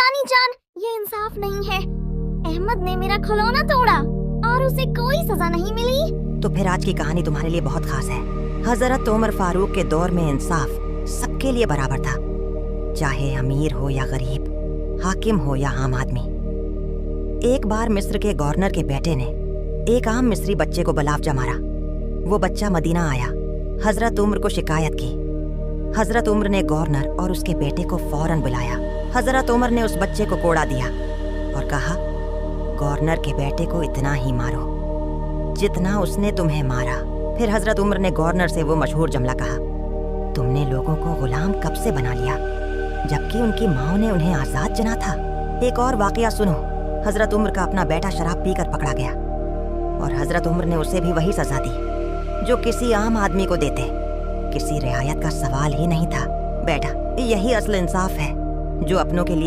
نانی جان، یہ انصاف نہیں ہے. احمد نے میرا کھلونا توڑا اور اسے کوئی سزا نہیں ملی. تو پھر آج کی کہانی تمہارے لیے بہت خاص ہے. حضرت عمر فاروق کے دور میں انصاف سب کے لیے برابر تھا، چاہے امیر ہو یا غریب، حاکم ہو یا عام آدمی. ایک بار مصر کے گورنر کے بیٹے نے ایک عام مصری بچے کو بلاوجہ مارا. وہ بچہ مدینہ آیا، حضرت عمر کو شکایت کی. حضرت عمر نے گورنر اور اس کے بیٹے کو فوراً بلایا. حضرت عمر نے اس بچے کو کوڑا دیا اور کہا، گورنر کے بیٹے کو اتنا ہی مارو جتنا اس نے تمہیں مارا. پھر حضرت عمر نے گورنر سے وہ مشہور جملہ کہا، تم نے لوگوں کو غلام کب سے بنا لیا جبکہ ان کی ماں نے انہیں آزاد چنا تھا. ایک اور واقعہ سنو. حضرت عمر کا اپنا بیٹا شراب پی کر پکڑا گیا اور حضرت عمر نے اسے بھی وہی سزا دی جو کسی عام آدمی کو دیتے. کسی رعایت کا سوال ہی نہیں تھا. بیٹا، یہی اصل انصاف ہے جو اپنوں کے لیے